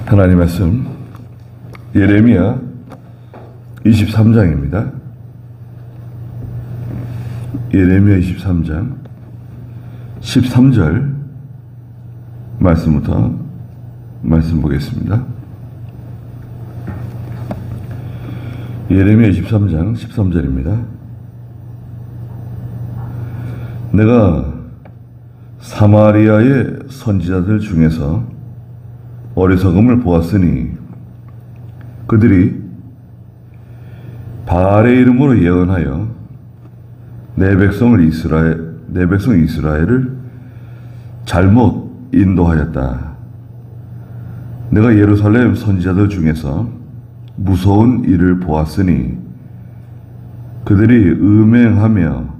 하나님 말씀 예레미야 23장입니다. 예레미야 23장 13절 말씀부터 말씀 보겠습니다. 예레미야 23장 13절입니다. 내가 사마리아의 선지자들 중에서 어리석음을 보았으니 그들이 바알의 이름으로 예언하여 내 백성 이스라엘을 잘못 인도하였다. 내가 예루살렘 선지자들 중에서 무서운 일을 보았으니 그들이 음행하며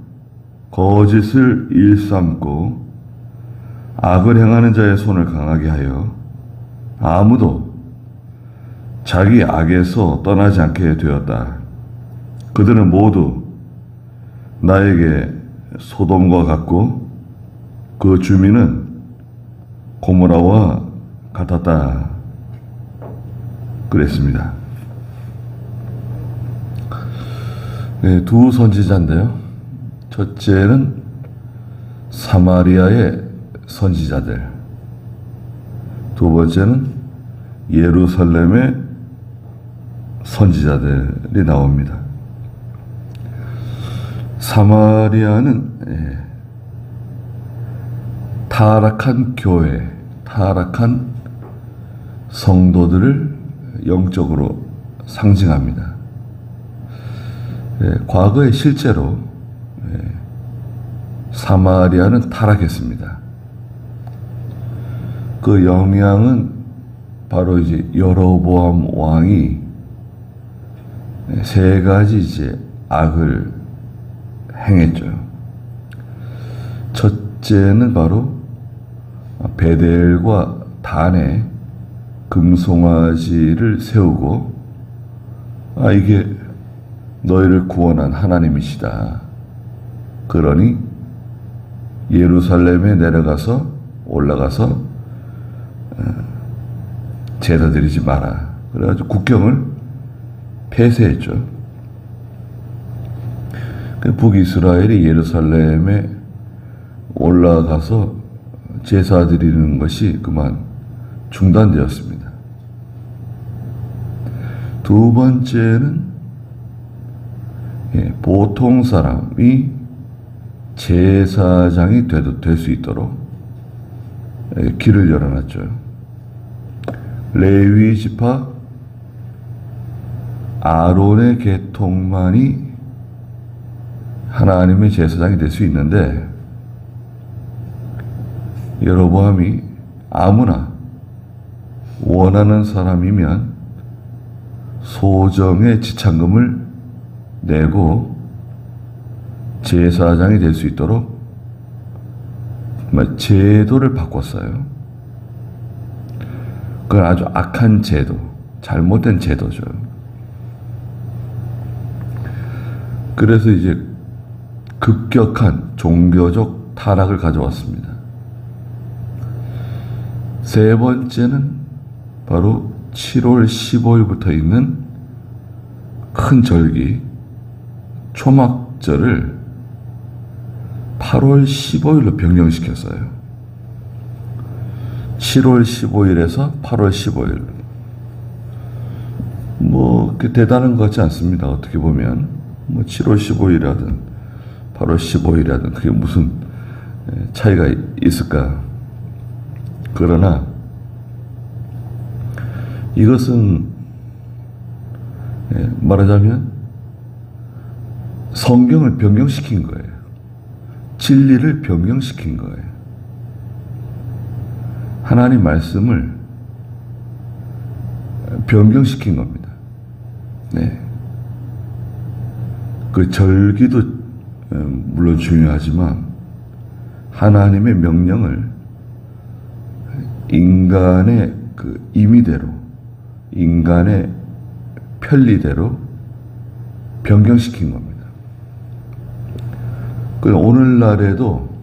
거짓을 일삼고 악을 행하는 자의 손을 강하게 하여 아무도 자기 악에서 떠나지 않게 되었다. 그들은 모두 나에게 소돔과 같고 그 주민은 고모라와 같았다. 그랬습니다. 네, 두 선지자인데요. 첫째는 사마리아의 선지자들, 두 번째는 예루살렘의 선지자들이 나옵니다. 사마리아는 타락한 교회, 타락한 성도들을 영적으로 상징합니다. 과거에 실제로 사마리아는 타락했습니다. 그 영향은 바로 이제 여로보암 왕이 세 가지 이제 악을 행했죠. 첫째는 바로 베델과 단에 금송아지를 세우고 이게 너희를 구원한 하나님이시다. 그러니 예루살렘에 올라가서 제사 드리지 마라. 그래가지고 국경을 폐쇄했죠. 북이스라엘이 예루살렘에 올라가서 제사 드리는 것이 그만 중단되었습니다. 두 번째는 보통 사람이 제사장이 될 수 있도록 길을 열어놨죠. 레위 지파 아론의 계통만이 하나님의 제사장이 될 수 있는데 여로보암이 아무나 원하는 사람이면 소정의 지참금을 내고 제사장이 될 수 있도록 제도를 바꿨어요. 그건 아주 악한 제도, 잘못된 제도죠. 그래서 이제 급격한 종교적 타락을 가져왔습니다. 세 번째는 바로 7월 15일부터 있는 큰 절기 초막절을 8월 15일로 변경시켰어요. 7월 15일에서 8월 15일. 그렇게 대단한 것 같지 않습니다. 어떻게 보면 7월 15일이라든 8월 15일이라든 그게 무슨 차이가 있을까. 그러나 이것은 말하자면 성경을 변경시킨 거예요. 진리를 변경시킨 거예요. 하나님 말씀을 변경시킨 겁니다. 네. 그 절기도 물론 중요하지만 하나님의 명령을 인간의 그 임의대로, 인간의 편리대로 변경시킨 겁니다. 오늘날에도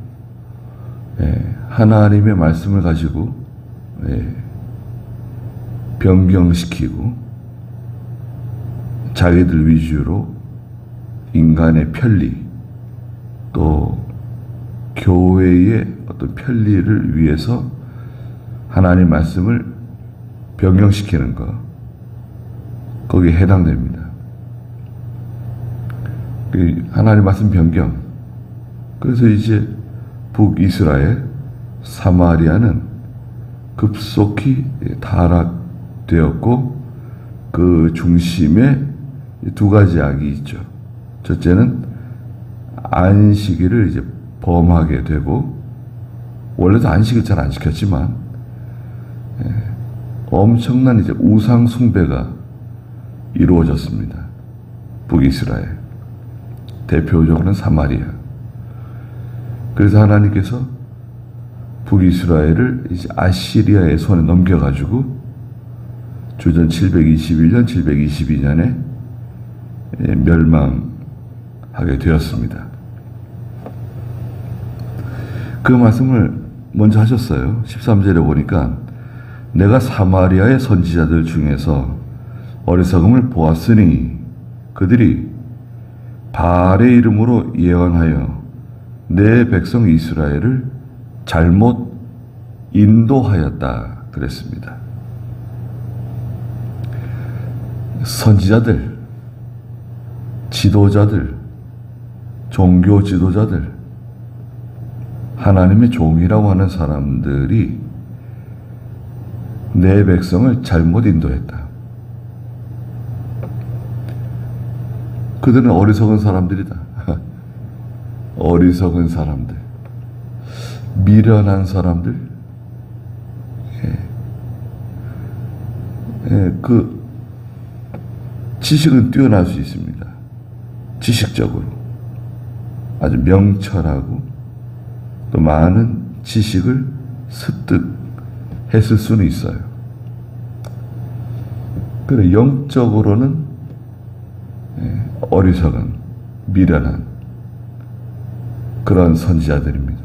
하나님의 말씀을 가지고 변경시키고 자기들 위주로 인간의 편리 또 교회의 어떤 편리를 위해서 하나님 말씀을 변경시키는 것, 거기에 해당됩니다. 하나님 말씀 변경. 그래서 이제 북이스라엘, 사마리아는 급속히 타락되었고 그 중심에 두 가지 악이 있죠. 첫째는 안식일을 이제 범하게 되고, 원래도 안식을 잘 안 지켰지만 엄청난 이제 우상 숭배가 이루어졌습니다. 북이스라엘, 대표적으로는 사마리아. 그래서 하나님께서 북이스라엘을 이제 아시리아의 손에 넘겨가지고 주전 721년, 722년에 멸망하게 되었습니다. 그 말씀을 먼저 하셨어요. 13절에 보니까 내가 사마리아의 선지자들 중에서 어리석음을 보았으니 그들이 바알의 이름으로 예언하여 내 백성 이스라엘을 잘못 인도하였다 그랬습니다. 선지자들, 지도자들, 종교 지도자들, 하나님의 종이라고 하는 사람들이 내 백성을 잘못 인도했다. 그들은 어리석은 사람들이다. 어리석은 사람들, 미련한 사람들, 그 지식은 뛰어날 수 있습니다. 지식적으로 아주 명철하고 또 많은 지식을 습득했을 수는 있어요. 그런데 영적으로는 어리석은, 미련한 그런 선지자들입니다.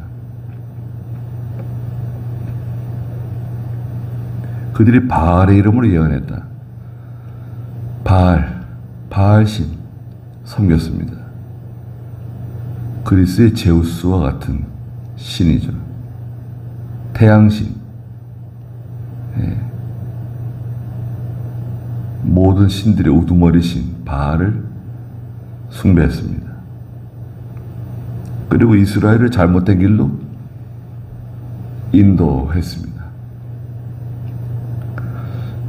그들이 바알의 이름으로 예언했다. 바알신 섬겼습니다. 그리스의 제우스와 같은 신이죠. 태양신. 모든 신들의 우두머리신 바알을 숭배했습니다. 그리고 이스라엘을 잘못된 길로 인도했습니다.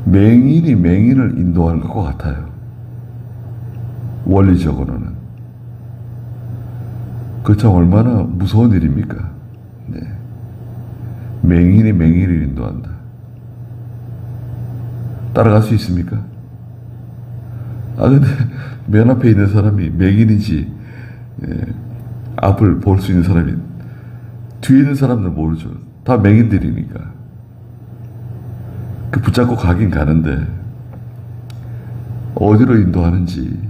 맹인이 맹인을 인도하는 것과 같아요. 원리적으로는. 그 참 얼마나 무서운 일입니까? 네. 맹인이 맹인을 인도한다. 따라갈 수 있습니까? 근데 맨 앞에 있는 사람이 맹인인지 앞을 볼 수 있는 사람이 뒤에 있는 사람들은 모르죠. 다 맹인들이니까. 그 붙잡고 가긴 가는데 어디로 인도하는지,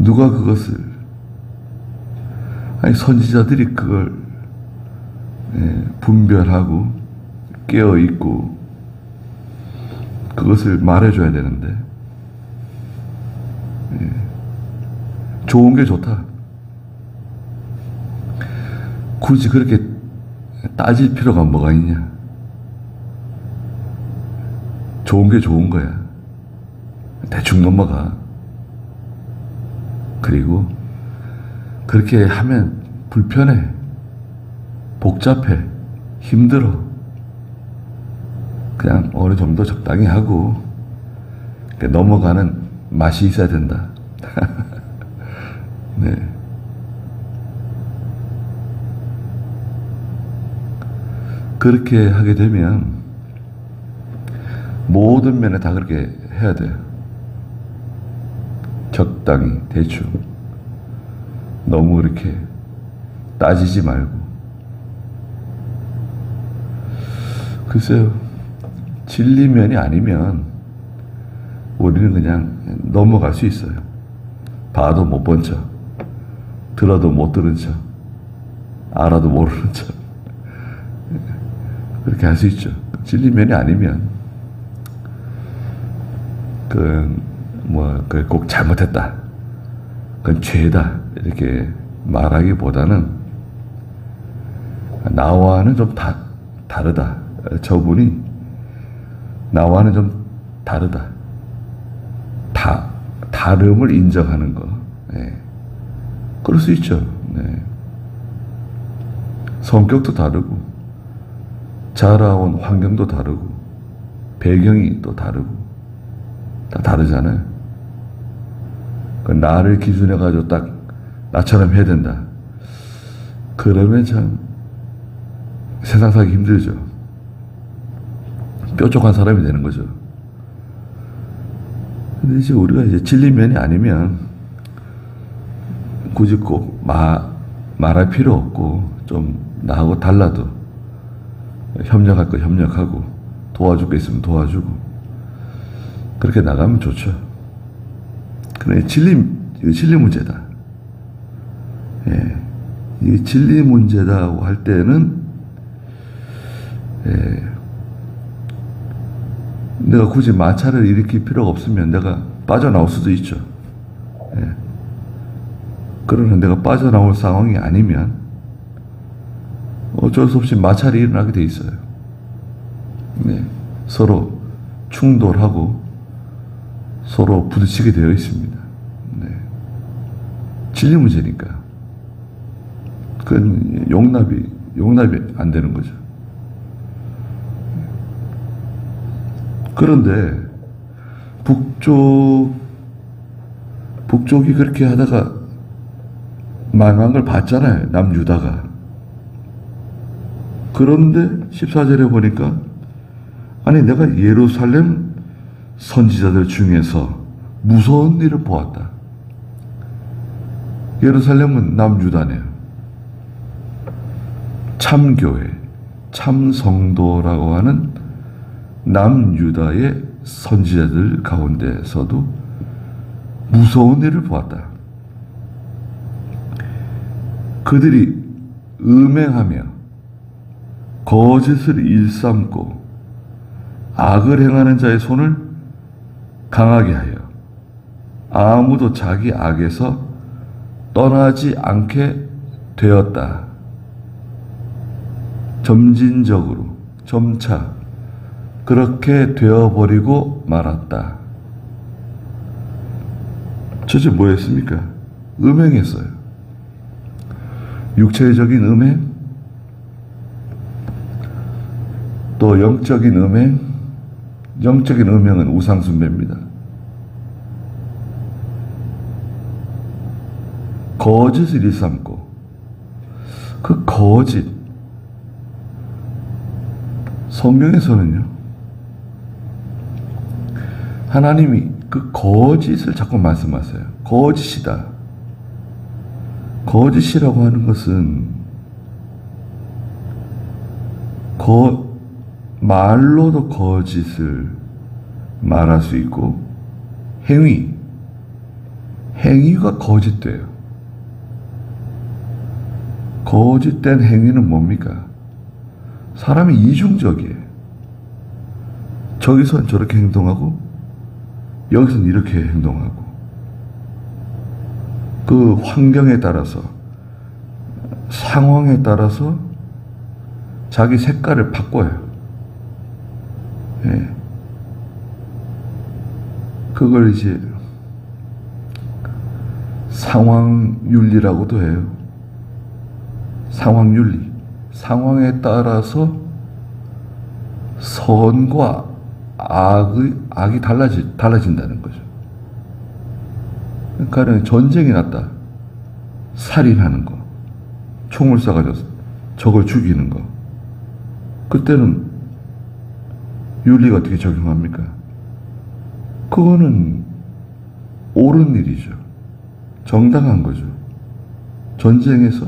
누가 그것을, 선지자들이 그걸 분별하고 깨어있고 그것을 말해줘야 되는데, 좋은 게 좋다. 굳이 그렇게 따질 필요가 뭐가 있냐. 좋은 게 좋은 거야. 대충 넘어가. 그리고 그렇게 하면 불편해, 복잡해, 힘들어. 그냥 어느 정도 적당히 하고 넘어가는 맛이 있어야 된다. 네. 그렇게 하게 되면 모든 면에 다 그렇게 해야 돼요. 적당히, 대충. 너무 이렇게 따지지 말고. 글쎄요, 진리면이 아니면 우리는 그냥 넘어갈 수 있어요. 봐도 못 본 척, 들어도 못 들은 척, 알아도 모르는 척. 그렇게 할 수 있죠. 찔린 면이 아니면 꼭 잘못했다, 그건 죄다 이렇게 말하기보다는 나와는 좀 다르다. 저분이 나와는 좀 다르다. 다름을 인정하는 거. 네. 그럴 수 있죠. 네. 성격도 다르고, 자라온 환경도 다르고, 배경이 또 다르고, 다 다르잖아요. 나를 기준해가지고 딱 나처럼 해야 된다. 그러면 참 세상 살기 힘들죠. 뾰족한 사람이 되는 거죠. 근데 이제 우리가 이제 찔린 면이 아니면 굳이 꼭 말할 필요 없고, 좀 나하고 달라도 협력할 거 협력하고, 도와줄 거 있으면 도와주고, 그렇게 나가면 좋죠. 그래, 진리 문제다. 예. 이 진리 문제다고 할 때는, 내가 굳이 마찰을 일으킬 필요가 없으면 내가 빠져나올 수도 있죠. 예. 그러나 내가 빠져나올 상황이 아니면 어쩔 수 없이 마찰이 일어나게 돼 있어요. 네. 서로 충돌하고 서로 부딪히게 되어 있습니다. 네. 진리 문제니까. 그건 용납이 안 되는 거죠. 그런데 북쪽이 그렇게 하다가 망한 걸 봤잖아요, 남유다가. 그런데 14절에 보니까, 아니 내가 예루살렘 선지자들 중에서 무서운 일을 보았다. 예루살렘은 남유다네요. 참교회, 참성도라고 하는 남유다의 선지자들 가운데서도 무서운 일을 보았다. 그들이 음행하며 거짓을 일삼고 악을 행하는 자의 손을 강하게 하여 아무도 자기 악에서 떠나지 않게 되었다. 점진적으로, 점차 그렇게 되어버리고 말았다. 도대체 뭐 했습니까? 음행했어요. 육체적인 음행, 또 영적인 음행. 영적인 음행은 우상숭배입니다. 거짓을 일삼고, 그 거짓, 성경에서는요, 하나님이 그 거짓을 자꾸 말씀하세요. 거짓이다. 거짓이라고 하는 것은 말로도 거짓을 말할 수 있고, 행위가 거짓돼요. 거짓된 행위는 뭡니까? 사람이 이중적이에요. 저기선 저렇게 행동하고 여기선 이렇게 행동하고, 그 환경에 따라서, 상황에 따라서 자기 색깔을 바꿔요. 예. 그걸 이제 상황윤리라고도 해요. 상황윤리. 상황에 따라서 선과 악이 달라진다는 거죠. 그러니까 전쟁이 났다. 살인하는 거. 총을 쏴가지고 적을 죽이는 거. 그때는 윤리가 어떻게 적용합니까? 그거는 옳은 일이죠. 정당한 거죠. 전쟁에서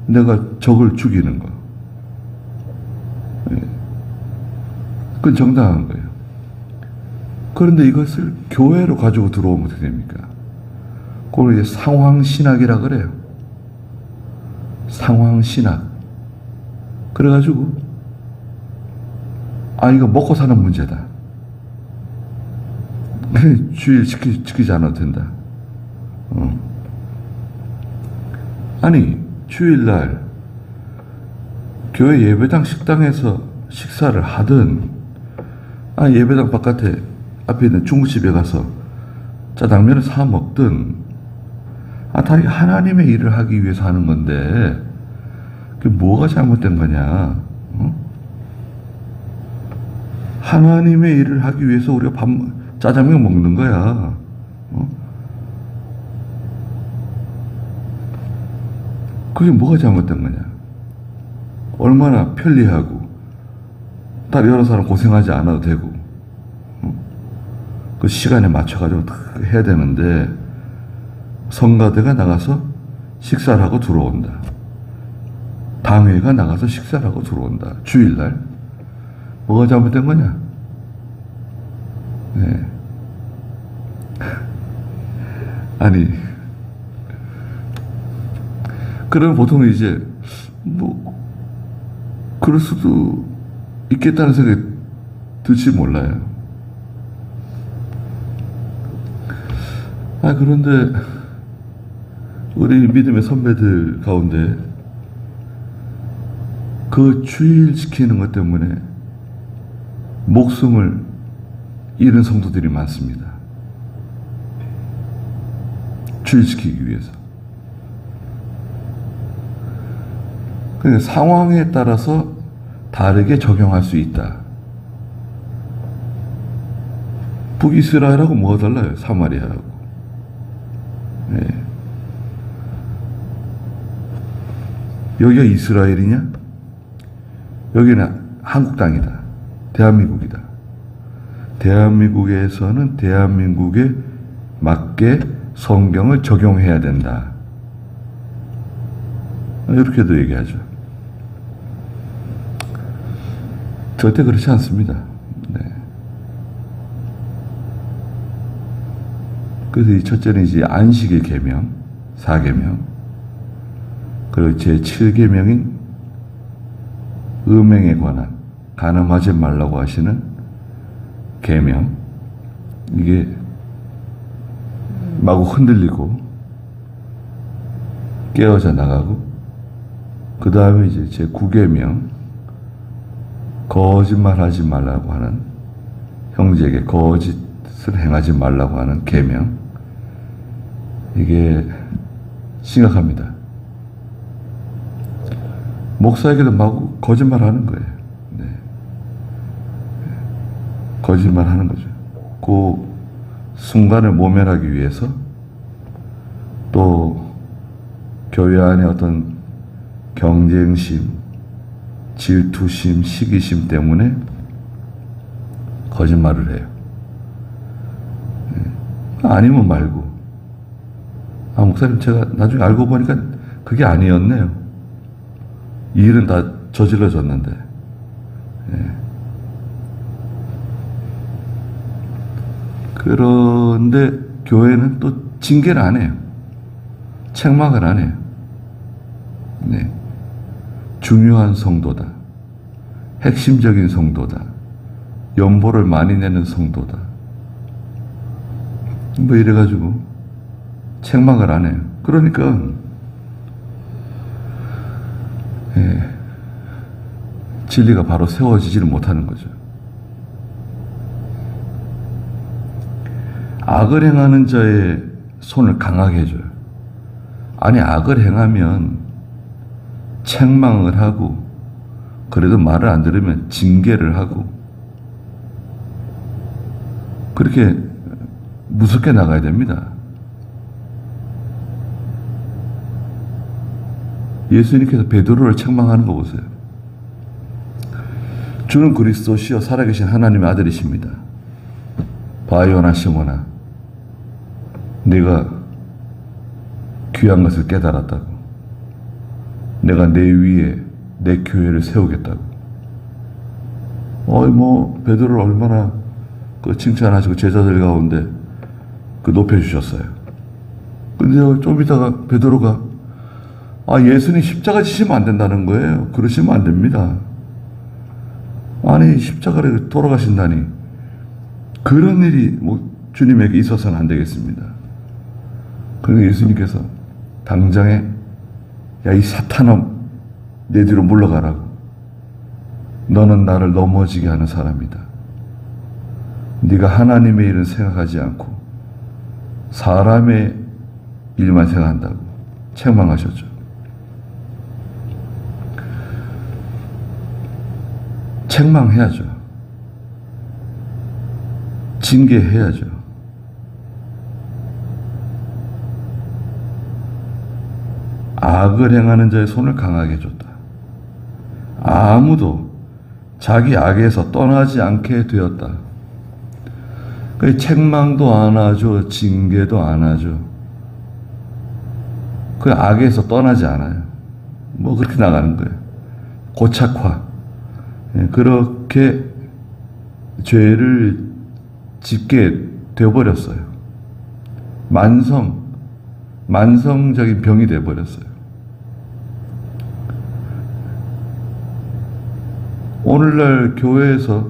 내가 적을 죽이는 거. 예. 그건 정당한 거예요. 그런데 이것을 교회로 가지고 들어오면 어떻게 됩니까? 그걸 이제 상황신학이라 그래요. 상황신학. 그래가지고 이거 먹고 사는 문제다. 주일 지키지 않아도 된다. 아니, 주일날 교회 예배당 식당에서 식사를 하든, 예배당 바깥에 앞에 있는 중국집에 가서 짜장면을 사 먹든, 다 하나님의 일을 하기 위해서 하는 건데, 그게 뭐가 잘못된 거냐? 하나님의 일을 하기 위해서 우리가 짜장면 먹는 거야. 그게 뭐가 잘못된 거냐? 얼마나 편리하고, 다른 여러 사람 고생하지 않아도 되고, 그 시간에 맞춰가지고 해야 되는데, 성가대가 나가서 식사를 하고 들어온다. 당회가 나가서 식사를 하고 들어온다. 주일날. 뭐가 잘못된 거냐? 네. 아니, 그럼 보통 이제, 그럴 수도 있겠다는 생각이 들지 몰라요. 그런데, 우리 믿음의 선배들 가운데, 그 주일 지키는 것 때문에 목숨을 잃은 성도들이 많습니다. 주일 지키기 위해서. 그러니까 상황에 따라서 다르게 적용할 수 있다. 북이스라엘하고 뭐가 달라요? 사마리아하고. 네. 여기가 이스라엘이냐? 여기는 한국 땅이다. 대한민국이다. 대한민국에서는 대한민국에 맞게 성경을 적용해야 된다. 이렇게도 얘기하죠. 절대 그렇지 않습니다. 네. 그래서 이 첫째는 이제 안식일 계명, 4계명, 그리고 제 7계명인 음행에 관한 간음하지 말라고 하시는 계명, 이게 마구 흔들리고 깨어져 나가고, 그 다음에 이제 제 9계명 거짓말하지 말라고 하는, 형제에게 거짓을 행하지 말라고 하는 계명, 이게 심각합니다. 목사에게도 마구 거짓말하는 거예요. 네. 거짓말하는 거죠. 그 순간을 모면하기 위해서, 또 교회 안에 어떤 경쟁심, 질투심, 시기심 때문에 거짓말을 해요. 아니면 말고. 목사님, 제가 나중에 알고 보니까 그게 아니었네요. 이 일은 다 저질러졌는데. 그런데 교회는 또 징계를 안 해요. 책망을 안 해요. 네. 중요한 성도다. 핵심적인 성도다. 연보를 많이 내는 성도다. 이래가지고 책망을 안 해요. 그러니까 진리가 바로 세워지지를 못하는 거죠. 악을 행하는 자의 손을 강하게 해줘요. 악을 행하면 책망을 하고, 그래도 말을 안 들으면 징계를 하고, 그렇게 무섭게 나가야 됩니다. 예수님께서 베드로를 책망하는 거 보세요. 주는 그리스도시요 살아계신 하나님의 아들이십니다. 바요나 시모나, 내가 귀한 것을 깨달았다고. 내가 내 위에 내 교회를 세우겠다고. 베드로를 얼마나 칭찬하시고 제자들 가운데 높여주셨어요. 근데 좀 이따가 베드로가 예수님 십자가 지시면 안 된다는 거예요. 그러시면 안 됩니다. 아니, 십자가를 돌아가신다니. 그런 일이 뭐 주님에게 있어서는 안 되겠습니다. 그러니까 예수님께서 당장에 야, 이 사탄아, 내 뒤로 물러가라고. 너는 나를 넘어지게 하는 사람이다. 네가 하나님의 일은 생각하지 않고 사람의 일만 생각한다고 책망하셨죠. 책망해야죠. 징계해야죠. 악을 행하는 자의 손을 강하게 줬다. 아무도 자기 악에서 떠나지 않게 되었다. 그 책망도 안 하죠. 징계도 안 하죠. 그 악에서 떠나지 않아요. 뭐 그렇게 나가는 거예요. 고착화. 그렇게 죄를 짓게 되어버렸어요. 만성적인 병이 되어버렸어요. 오늘날 교회에서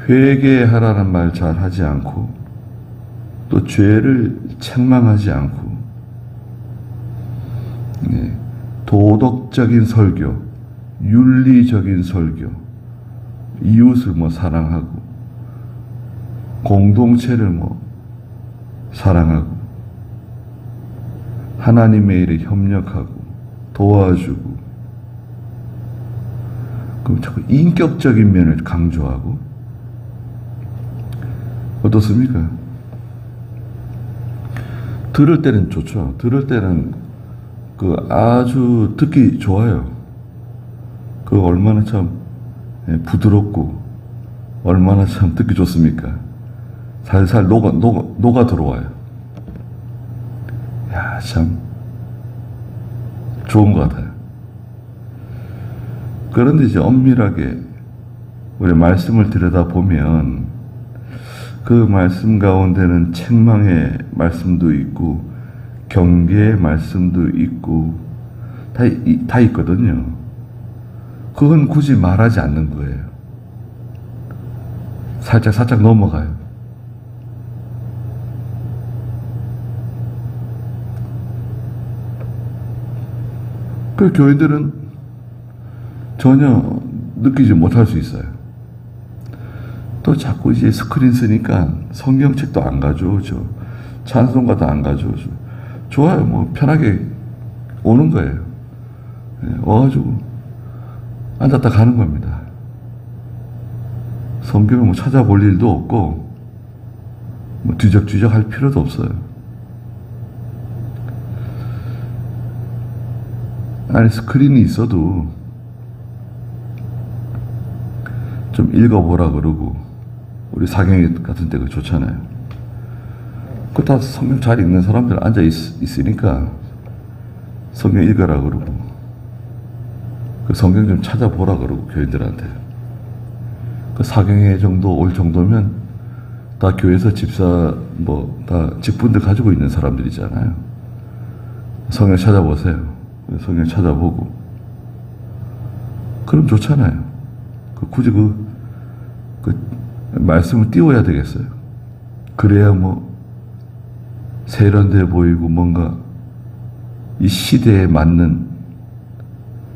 회개하라는 말 잘 하지 않고 또 죄를 책망하지 않고 도덕적인 설교, 윤리적인 설교, 이웃을 뭐 사랑하고 공동체를 뭐 사랑하고 하나님의 일에 협력하고 도와주고 그럼 자꾸 인격적인 면을 강조하고 어떻습니까? 들을 때는 좋죠. 들을 때는 그 아주 듣기 좋아요. 그 얼마나 참 부드럽고 얼마나 참 듣기 좋습니까? 살살 녹아 들어와요. 야, 참 좋은 것 같아요. 그런데 이제 엄밀하게 우리 말씀을 들여다보면 그 말씀 가운데는 책망의 말씀도 있고 경계의 말씀도 있고 다 있거든요. 그건 굳이 말하지 않는 거예요. 살짝 넘어가요. 그 교인들은 전혀 느끼지 못할 수 있어요. 또 자꾸 이제 스크린 쓰니까 성경책도 안 가져오죠. 찬송가도 안 가져오죠. 좋아요. 뭐 편하게 오는 거예요. 와가지고 앉았다 가는 겁니다. 성경을 뭐 찾아볼 일도 없고 뭐 뒤적뒤적 할 필요도 없어요. 아니, 스크린이 있어도 좀 읽어보라 그러고 우리 사경회 같은 데가 좋잖아요. 그 다 성경 잘 읽는 사람들 앉아 있으니까 성경 읽으라 그러고 그 성경 좀 찾아보라 그러고 교인들한테 그 사경회 정도 올 정도면 다 교회에서 집사 뭐 다 직분들 가지고 있는 사람들이잖아요. 성경 찾아보세요. 성경 찾아보고 그럼 좋잖아요. 굳이 그 말씀을 띄워야 되겠어요. 그래야 뭐 세련돼 보이고 뭔가 이 시대에 맞는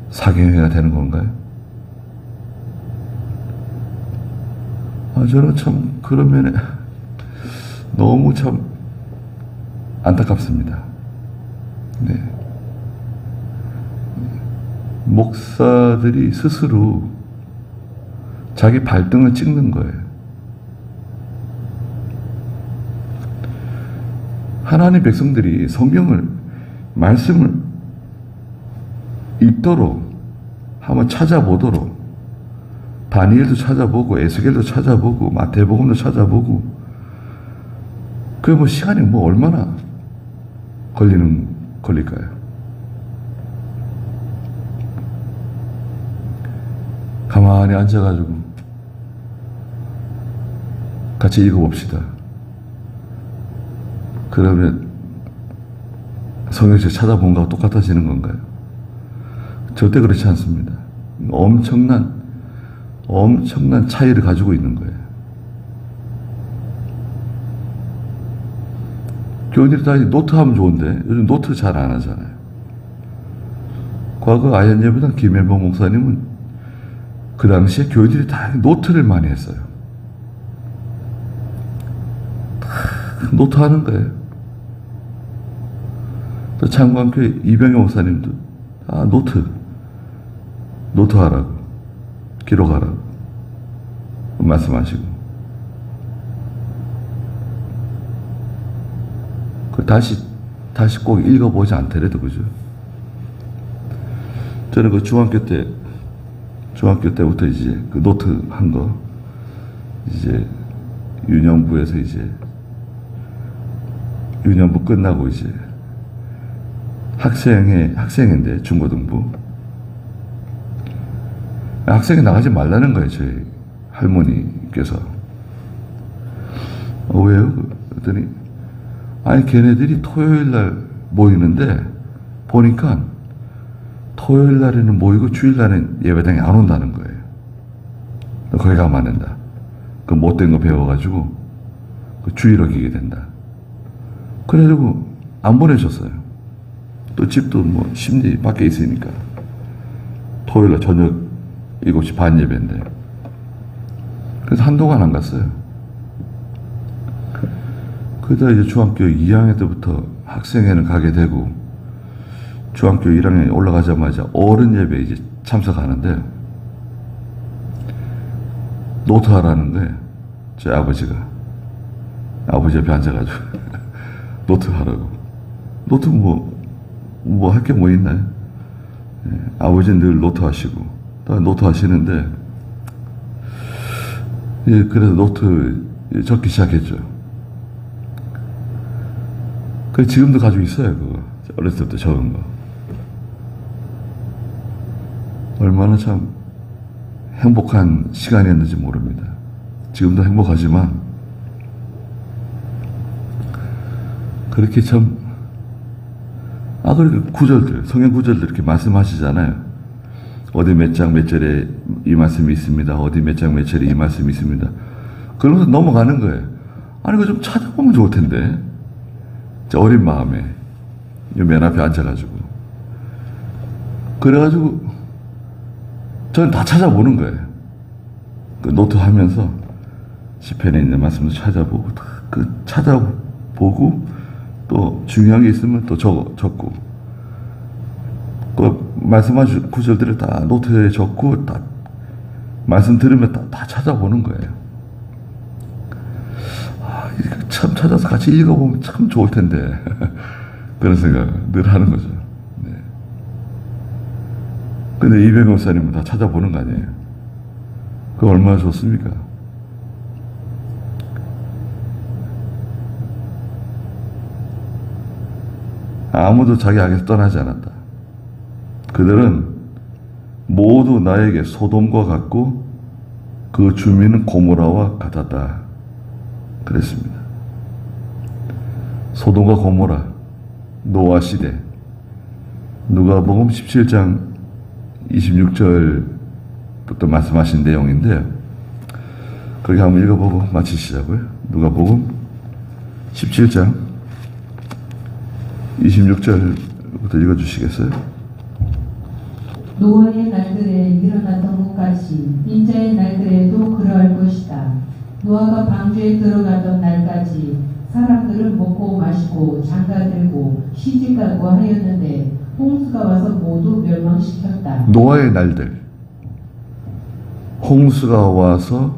사경회가 되는 건가요? 저는 참 그런 면에 너무 참 안타깝습니다. 네. 목사들이 스스로 자기 발등을 찍는 거예요. 하나님 백성들이 성경을, 말씀을 읽도록 한번 찾아보도록 다니엘도 찾아보고 에스겔도 찾아보고 마태복음도 찾아보고 그게 뭐 시간이 뭐 얼마나 걸릴까요? 가만히 앉아가지고 같이 읽어봅시다. 그러면 성경책 찾아본 거하고 똑같아지는 건가요? 절대 그렇지 않습니다. 엄청난 엄청난 차이를 가지고 있는 거예요. 교인들이 다 노트 하면 좋은데 요즘 노트 잘 안 하잖아요. 과거 아현예배당 김현봉 목사님은 그 당시에 교인들이 다 노트를 많이 했어요. 다 노트 하는 거예요. 또 창광교회 이병효 목사님도 다 노트 하라고, 기록하라고 말씀하시고, 다시 꼭 읽어보지 않더라도, 그죠? 저는 그 중학교 때부터 이제 그 노트 한 거, 이제 유년부에서 이제 유년부 끝나고 이제 학생인데 중고등부. 학생이 나가지 말라는 거예요, 저희 할머니께서. 왜요? 그랬더니, 아니, 걔네들이 토요일 날 모이는데, 보니까, 토요일 날에는 모이고 주일 날은 예배당에 안 온다는 거예요. 거기 가면 안 된다. 그 못된 거 배워가지고, 그 주일 어기게 된다. 그래가지고, 안 보내셨어요. 또 집도 뭐, 심리 밖에 있으니까. 토요일 날 저녁 7시 반 예배인데. 그래서 한동안 안 갔어요. 그러다 이제 중학교 2학년 때부터 학생회는 가게 되고, 중학교 1학년에 올라가자마자 어른 예배 이제 참석하는데, 노트 하라는 거예요. 저희 아버지 옆에 앉아가지고, 노트 하라고. 노트 할 게 뭐 있나요? 예, 아버지는 늘 노트 하시고, 노트 하시는데, 예, 그래서 노트 적기 시작했죠. 그래서 지금도 가지고 있어요, 그거. 어렸을 때부터 적은 거. 얼마나 참 행복한 시간이었는지 모릅니다. 지금도 행복하지만, 그렇게 참, 그렇게 구절들, 성경 구절들 이렇게 말씀하시잖아요. 어디 몇 장 몇 절에 이 말씀이 있습니다. 어디 몇 장 몇 절에 이 말씀이 있습니다. 그러면서 넘어가는 거예요. 아니, 그거 좀 찾아보면 좋을 텐데. 어린 마음에. 맨 앞에 앉아가지고. 그래가지고, 저는 다 찾아보는 거예요. 그 노트 하면서, 시편에 있는 말씀도 찾아보고, 찾아보고, 또 중요한 게 있으면 또 적고. 그 말씀하신 구절들을 다 노트에 적고, 다 말씀 들으면 다 찾아보는 거예요. 이거 참 찾아서 같이 읽어보면 참 좋을 텐데. 그런 생각 늘 하는 거죠. 네. 근데 이병효 목사님은 다 찾아보는 거 아니에요? 그거 얼마나 좋습니까? 아무도 자기 악에서 떠나지 않았다. 그들은 모두 나에게 소돔과 같고 그 주민은 고모라와 같았다. 그랬습니다. 소돔과 고모라, 노아 시대. 누가복음 17장 26절부터 말씀하신 내용인데, 거기 한번 읽어보고 마치시자고요. 누가복음 17장 26절부터 읽어주시겠어요? 노아의 날들에 일어났던 것까지 인자의 날들에도 그러할 것이다. 노아가 방주에 들어가던 날까지 사람들은 먹고 마시고 장가들고 시집가고 하였는데 홍수가 와서 모두 멸망시켰다. 노아의 날들, 홍수가 와서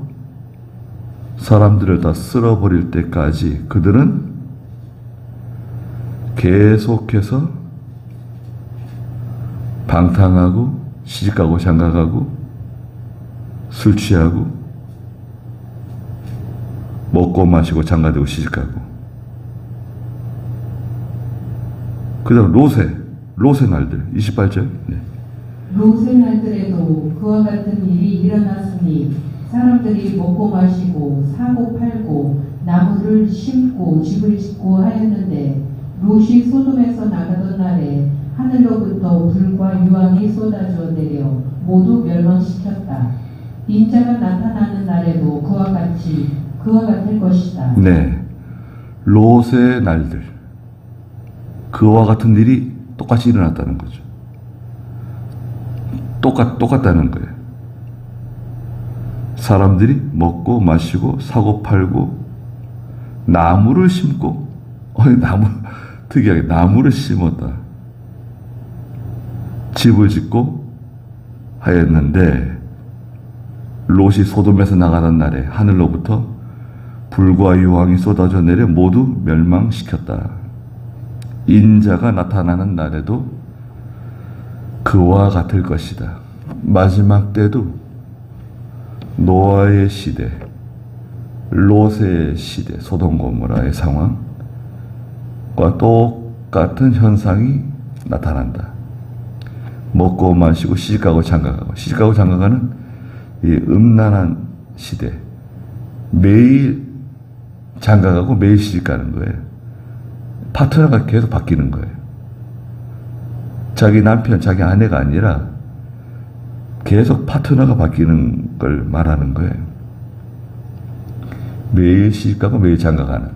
사람들을 다 쓸어버릴 때까지 그들은 계속해서 방탕하고 시집가고 장가가고 술 취하고 먹고 마시고 장가들고 시집가고. 그 다음 롯의 날들 28절. 네. 롯의 날들에도 그와 같은 일이 일어났으니 사람들이 먹고 마시고 사고 팔고 나무를 심고 집을 짓고 하였는데 롯이 소돔에서 나가던 날에 하늘로부터 불과 유황이 쏟아져 내려 모두 멸망시켰다. 인자가 나타나는 날에도 그와 같을 것이다. 네. 롯의 날들. 그와 같은 일이 똑같이 일어났다는 거죠. 똑같다는 거예요. 사람들이 먹고 마시고 사고 팔고 나무를 심고, 특이하게 나무를 심었다. 집을 짓고 하였는데, 롯이 소돔에서 나가던 날에 하늘로부터 불과 유황이 쏟아져 내려 모두 멸망시켰다. 인자가 나타나는 날에도 그와 같을 것이다. 마지막 때도 노아의 시대, 롯의 시대, 소돔 고모라의 상황과 똑같은 현상이 나타난다. 먹고 마시고 시집가고 장가가는 이 음란한 시대, 매일 장가가고 매일 시집가는 거예요. 파트너가 계속 바뀌는 거예요. 자기 남편, 자기 아내가 아니라 계속 파트너가 바뀌는 걸 말하는 거예요. 매일 시집가고 매일 장가가는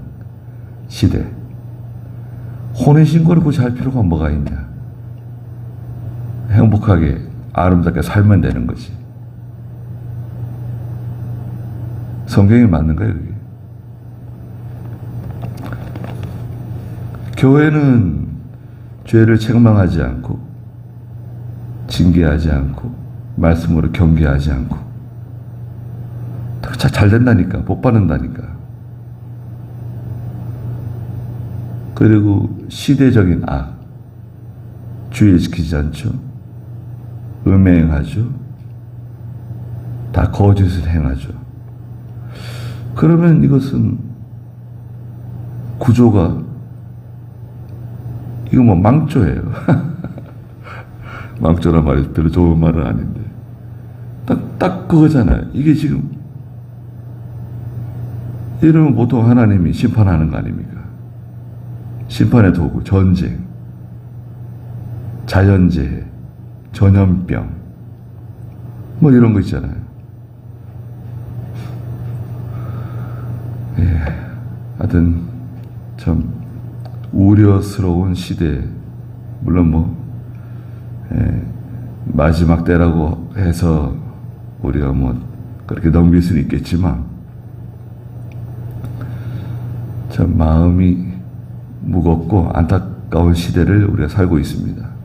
시대. 혼인신고를 굳이 할 필요가 뭐가 있냐. 행복하게 아름답게 살면 되는 거지. 성경이 맞는 거예요, 그게. 교회는 죄를 책망하지 않고, 징계하지 않고, 말씀으로 경계하지 않고, 잘 된다니까, 복 받는다니까. 그리고 시대적인 악, 주의 지키지 않죠. 음행하죠. 다 거짓을 행하죠. 그러면 이것은 구조가, 이거 뭐 망조예요. 망조란 말이 별로 좋은 말은 아닌데. 딱 그거잖아요. 이게 지금, 이러면 보통 하나님이 심판하는 거 아닙니까? 심판의 도구, 전쟁, 자연재해, 전염병, 뭐 이런 거 있잖아요. 예, 하여튼 참 우려스러운 시대. 물론 뭐 마지막 때라고 해서 우리가 뭐 그렇게 넘길 수는 있겠지만, 참 마음이 무겁고 안타까운 시대를 우리가 살고 있습니다.